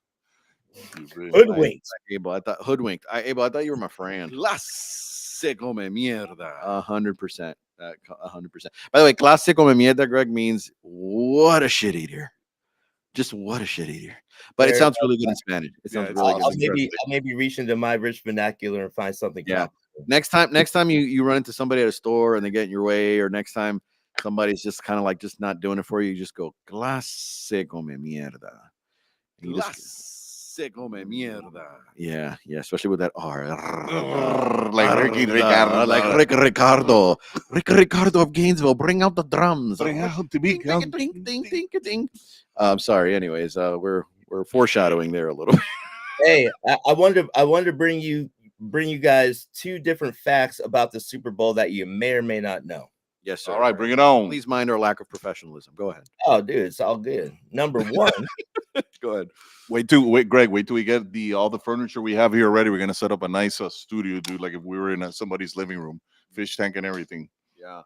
Hoodwinked. Abel, I thought you were my friend. Clase come mierda. 100%. 100%. By the way, clase come mierda, Greg, means what a shit eater. Just what a shit eater. But it sounds really good in Spanish. It sounds really good. I'll maybe reach into my rich vernacular and find something. Yeah. Next time you run into somebody at a store and they get in your way, or next time somebody's just kind of like just not doing it for you, you just go clase come mierda. Clase come mierda. Yeah, especially with that R. Like Ricky Ricardo. Like Ricardo. Ricardo of Gainesville. Bring out the drums. Bring out the big ding, ding, ding. I'm sorry. Anyways, we're foreshadowing there a little bit. Hey, I wanted to bring you guys two different facts about the Super Bowl that you may or may not know. Yes, sir. All right, bring it on. Please mind our lack of professionalism. Go ahead. Oh, dude, it's all good. Number one, Go ahead. Wait, Greg. Wait till we get all the furniture we have here ready. We're gonna set up a nice studio, dude. Like if we were in somebody's living room, fish tank and everything. Yeah.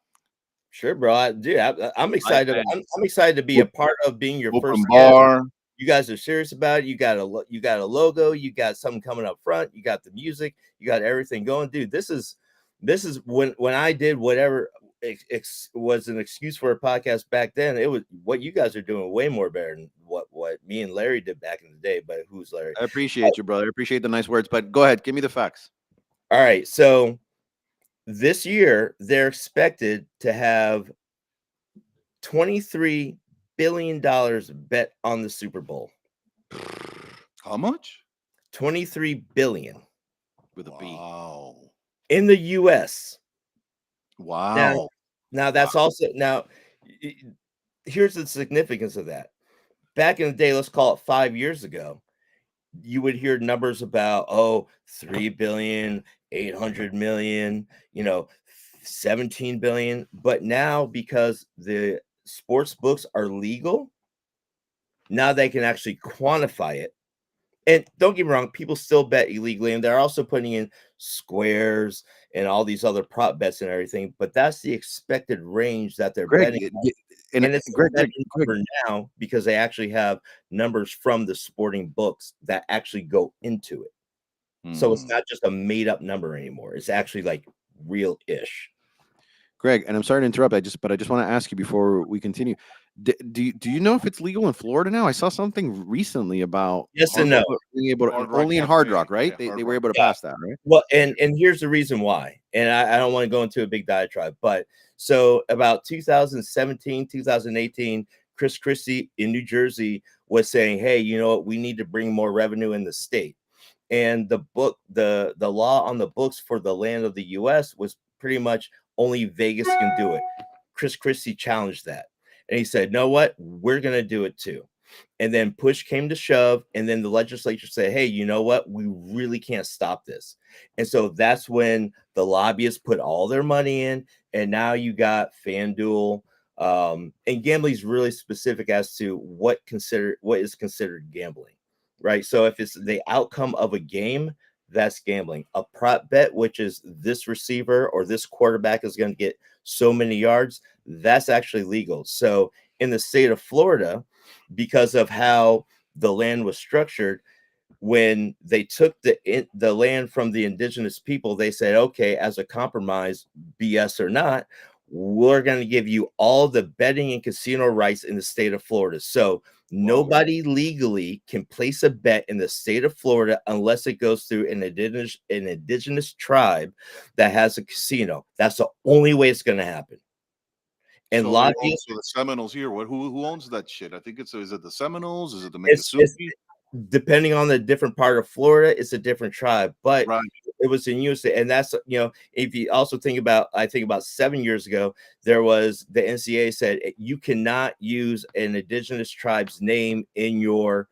sure, bro. I'm excited. I'm excited to be a part of being your Open first guest. bar. You guys are serious about it. You got a logo. You got something coming up front. You got the music. You got everything going, dude. This is when I did whatever was an excuse for a podcast back then. It was what you guys are doing way more better than what me and Larry did back in the day. But who's Larry? I appreciate you, brother. I appreciate the nice words, but go ahead. Give me the facts. All right. So this year they're expected to have $23 billion bet on the Super Bowl. How much? 23 billion With a B. Wow. in the US. Wow. Now that's also here's the significance of that. Back in the day, let's call it 5 years ago, you would hear numbers about 3 billion, 800 million, 17 billion. But now, because the sports books are legal, now they can actually quantify it. And don't get me wrong, people still bet illegally, and they're also putting in squares and all these other prop bets and everything. But that's the expected range that they're Greg, betting. and And it's Greg, number now because they actually have numbers from the sporting books that actually go into it. So it's not just a made up number anymore. It's actually like real-ish. Greg, and I'm sorry to interrupt. But I just want to ask you before we continue. Do you know if it's legal in Florida now? I saw something recently about Yes and no. being able to, Hard Rock only in Hard Cafe. Rock, right? Yeah, they Hard were Rock. able to Yeah. pass that, right? Well, and here's the reason why. And I don't want to go into a big diatribe, but so about 2017, 2018, Chris Christie in New Jersey was saying, hey, you know what? We need to bring more revenue in the state. And the law on the books for the land of the US was pretty much only Vegas can do it. Chris Christie challenged that. And he said, know what? We're going to do it too. And then push came to shove. And then the legislature said, hey, you know what? We really can't stop this. And so that's when the lobbyists put all their money in. And now you got FanDuel. And gambling is really specific as to what is considered gambling, right? So if it's the outcome of a game, that's gambling. A prop bet, which is this receiver or this quarterback is going to get so many yards, that's actually legal. So in the state of Florida, because of how the land was structured, when they took the land from the indigenous people, they said, okay, as a compromise, BS or not, we're going to give you all the betting and casino rights in the state of Florida. So nobody legally can place a bet in the state of Florida unless it goes through an indigenous tribe that has a casino. That's the only way it's going to happen. And so lobbyists, the Seminoles here. Who owns that shit? I think is it the Seminoles? Is it the Miccosukee? depending on the different part of Florida, it's a different tribe, but Right. it was in use. And that's, if you also think about, I think about 7 years ago, there was the NCAA said you cannot use an indigenous tribe's name in your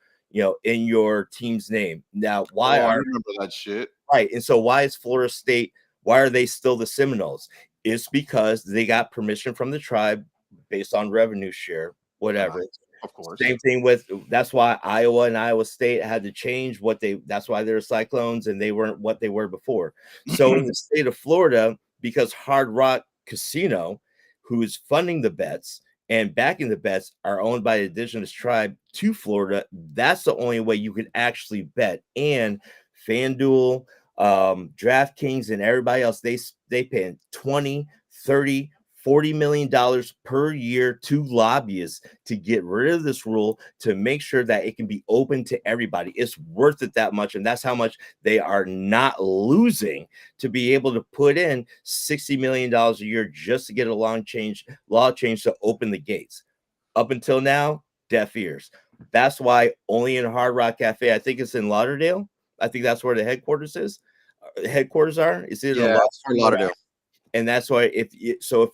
team's name. Now, why I remember that shit. Right. And so why is Florida State, why are they still the Seminoles? It's because they got permission from the tribe based on revenue share, whatever. Of course. Same thing that's why Iowa and Iowa State had to change that's why they're Cyclones and they weren't what they were before. So in the state of Florida, because Hard Rock Casino, who is funding the bets and backing the bets, are owned by the indigenous tribe to Florida, that's the only way you can actually bet. And FanDuel, DraftKings, and everybody else, they pay 20, 30, $40 million per year to lobbyists to get rid of this rule, to make sure that it can be open to everybody. It's worth it that much. And that's how much they are not losing to be able to put in $60 million a year just to get a law change to open the gates. Up until now, deaf ears. That's why only in Hard Rock Cafe, I think it's in Lauderdale. I think that's where the headquarters are. Is it in Lauderdale? And that's why if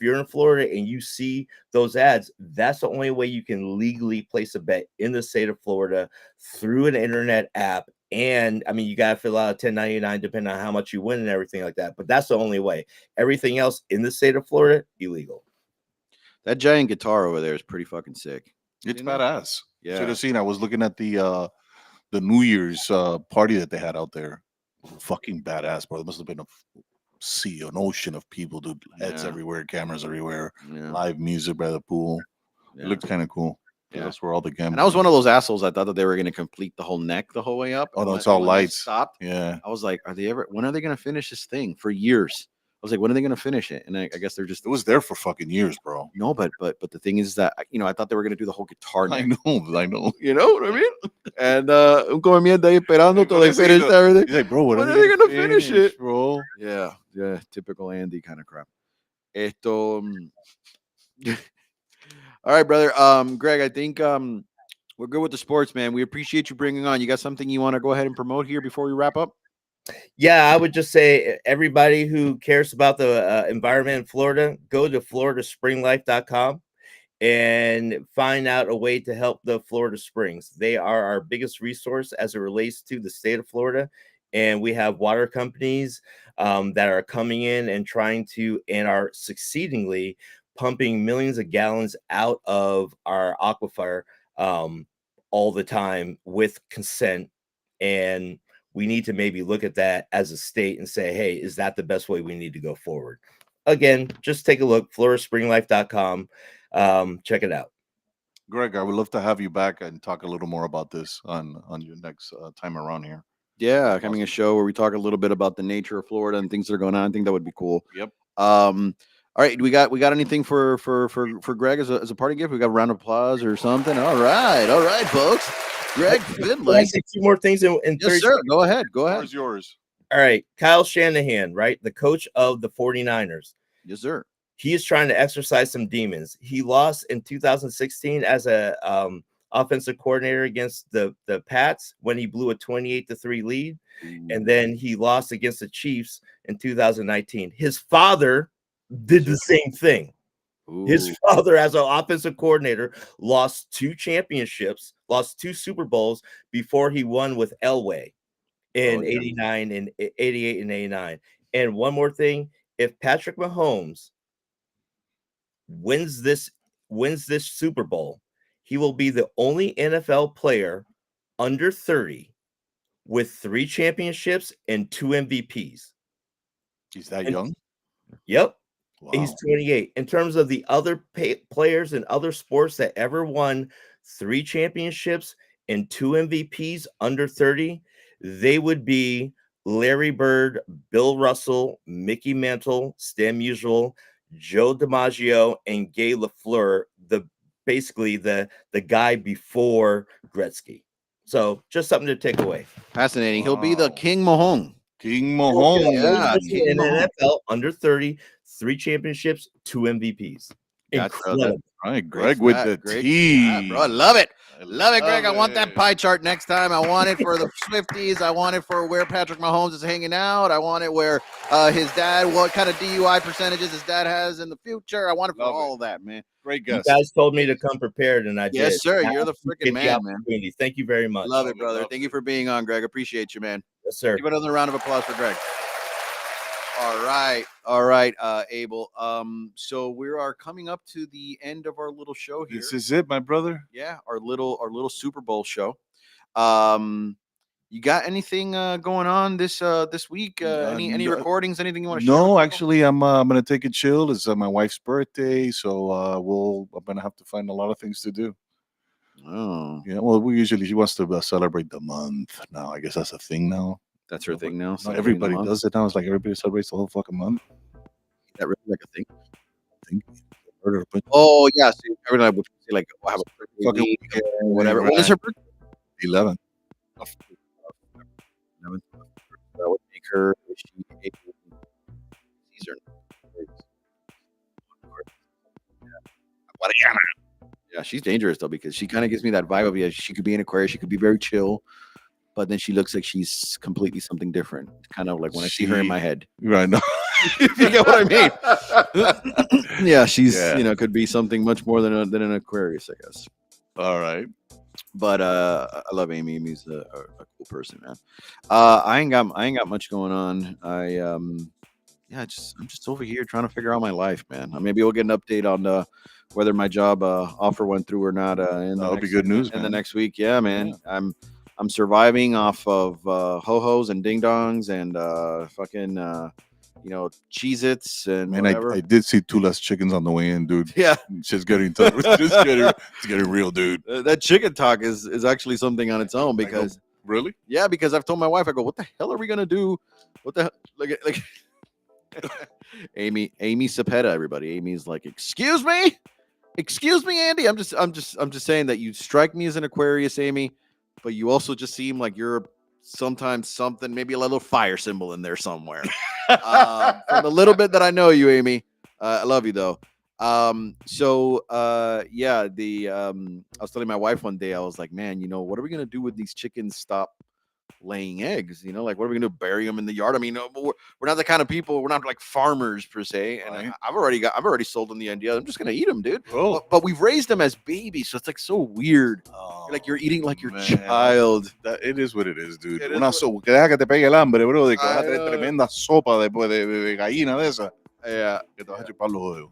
you're in Florida and you see those ads, that's the only way you can legally place a bet in the state of Florida through an internet app. And I mean, you got to fill out a 1099 depending on how much you win and everything like that. But that's the only way. Everything else in the state of Florida, illegal. That giant guitar over there is pretty fucking sick. It's You know? badass. Yeah. Should have seen. I was looking at the New Year's party that they had out there. Fucking badass, bro. It must have been an ocean of people, dude. Heads Yeah. everywhere, cameras everywhere, Yeah. live music by the pool. Yeah. It looked kind of cool. Yeah. That's where all the gamblers. And I was one of those assholes. I thought that they were going to complete the whole neck the whole way up. Oh no, When- it's all when they lights. Stopped. Yeah. I was like, when are they going to finish this thing? For years. I was like, when are they going to finish it? And I guess they're just. It was there for fucking years, bro. No, but the thing is that I thought they were going to do the whole guitar. I neck. know. You know what I mean? And como mierda ahí esperando till they finish everything. He's like, bro, when are they going to finish it, bro? Yeah, typical Andy kind of crap. Esto. All right, brother. Greg, I think we're good with the sports, man. We appreciate you bringing on. You got something you want to go ahead and promote here before we wrap up? Yeah, I would just say everybody who cares about the environment in Florida, go to floridaspringlife.com and find out a way to help the Florida Springs. They are our biggest resource as it relates to the state of Florida. And we have water companies that are coming in and and are succeedingly pumping millions of gallons out of our aquifer all the time with consent. And we need to maybe look at that as a state and say, hey, is that the best way we need to go forward? Again, just take a look, floridaspringlife.com. Check it out. Greg, I would love to have you back and talk a little more about this on your next time around here. Yeah, having a show where we talk a little bit about the nature of Florida and things that are going on. I think that would be cool. Yep. All right, we got anything for Greg as a party gift? We got a round of applause or something? All right, folks. Gregg Findlay. I say two more things in Yes, 30 sir. Go ahead. Where's yours? All right, Kyle Shanahan, right? The coach of the 49ers. Yes, sir. He is trying to exercise some demons. He lost in 2016 as a offensive coordinator against the Pats when he blew a 28-3 lead. And then he lost against the Chiefs in 2019. His father did the same thing. His father, as an offensive coordinator, lost 2 championships, lost 2 Super Bowls before he won with Elway in 89 and 88 and 89. And one more thing, if Patrick Mahomes wins this Super Bowl, he will be the only NFL player under 30 with 3 championships and 2 MVPs. He's that young? Yep. Wow. He's 28. In terms of the other players in other sports that ever won 3 championships and 2 MVPs under 30, they would be Larry Bird, Bill Russell, Mickey Mantle, Stan Musial, Joe DiMaggio, and Gay Lafleur, basically the guy before Gretzky. So just something to take away. Fascinating. He'll be the King Mahone. King Mahone. Yeah, in NFL under 30, 3 championships, 2 MVPs. Incredible. All right, Greg with the T. Bro, I love it. Love it, Greg. I want that pie chart next time. I want it for the Swifties. I want it for where Patrick Mahomes is hanging out. I want it where his dad, what kind of DUI percentages his dad has in the future. I want it for all of that, man. Great guess. You guys told me to come prepared, and I did. Yes, sir. You're the freaking man, man. Thank you very much. Love it, brother. Thank you for being on, Greg. Appreciate you, man. Yes, sir. Give another round of applause for Greg. All right, Abel. So we are coming up to the end of our little show here. This is it, my brother. Yeah, our little Super Bowl show. You got anything going on this week? Any recordings? Anything you want to share? No, actually, I'm gonna take it chill. It's my wife's birthday, so I'm gonna have to find a lot of things to do. Oh, yeah. Well, she wants to celebrate the month now. I guess that's a thing now. That's her thing now. Not everybody does it now. It's like everybody celebrates the whole fucking month. Is that really like a thing? I think. Oh yeah. So everybody would say like, "I'll have a birthday Fucking week or whatever." When is her birthday? 11. That would make her. Yeah, she's dangerous though because she kind of gives me that vibe of she could be an Aquarius, she could be very chill, but then she looks like she's completely something different. Kind of like when I see her in my head. Right now. You get what I mean? Yeah, she's could be something much more than an Aquarius, I guess. All right. But I love Amy. Amy's a cool person, man. I ain't got much going on. yeah, I'm just over here trying to figure out my life, man. Maybe we'll get an update on whether my job offer went through or not in the That'll be next good news, in the man. next week. Yeah, man. Yeah. I'm surviving off of ho-hos and ding dongs and fucking Cheez-Its and Man, whatever. I did see 2 less chickens on the way in, dude. Yeah, Shit's getting tough. It's getting real, dude. that chicken talk is actually something on its own I go, because really? yeah, because I've told my wife, I go, what the hell are we gonna do? What the hell? Like Amy Cepeda, everybody. Amy's like, excuse me, Andy. I'm just saying that you strike me as an Aquarius, Amy, but you also just seem like you're sometimes something, maybe a little fire symbol in there somewhere. From the little bit that I know you, Amy, I love you though. Yeah, I was telling my wife one day, I was like, man, what are we gonna do with these chickens stop laying eggs? Like, what are we gonna do? Bury them in the yard? I mean, we're not the kind of people. We're not like farmers per se. And Right. I've already sold them the idea. I'm just gonna eat them, dude. Oh. But we've raised them as babies, so it's like so weird. Like you're eating like your child. It is what it is, dude. It is Una what- sopa, que deja que te pegue el hambre, bro, de que vas a I tener know. tremenda sopa después de gallina de esa. Yeah. Que te vas a chupar los dedos.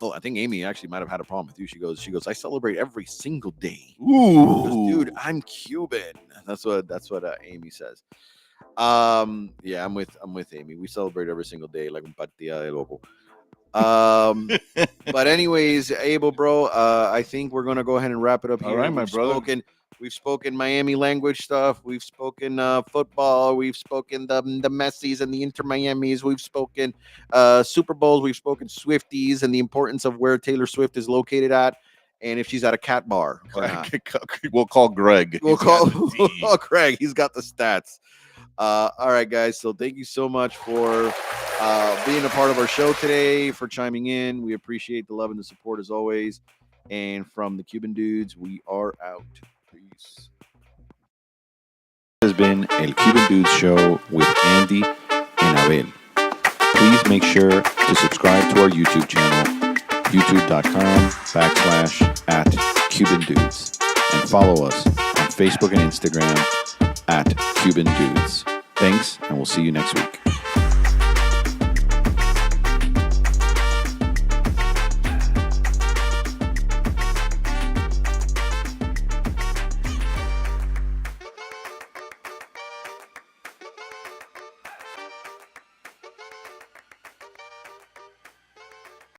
Oh, I think Amy actually might have had a problem with you. She goes, I celebrate every single day. Ooh. Dude, I'm Cuban. That's what Amy says. Yeah, I'm with Amy. We celebrate every single day, like un partida de loco. But anyways, Abel, bro, I think we're gonna go ahead and wrap it up here. All right, my brother. We've spoken Miami language stuff. We've spoken football. We've spoken the Messis and the Inter Miamis. We've spoken Super Bowls. We've spoken Swifties and the importance of where Taylor Swift is located at, and if she's at a cat bar or not. We'll call Greg. We'll call Craig. He's got the stats. All right, guys. So thank you so much for being a part of our show today, for chiming in. We appreciate the love and the support as always. And from the Cuban Dudes, we are out. Peace. This has been El Cuban Dudes Show with Andy and Abel. Please make sure to subscribe to our YouTube channel, youtube.com/@CubanDudes, and follow us on Facebook and Instagram @CubanDudes. Thanks, and we'll see you next week.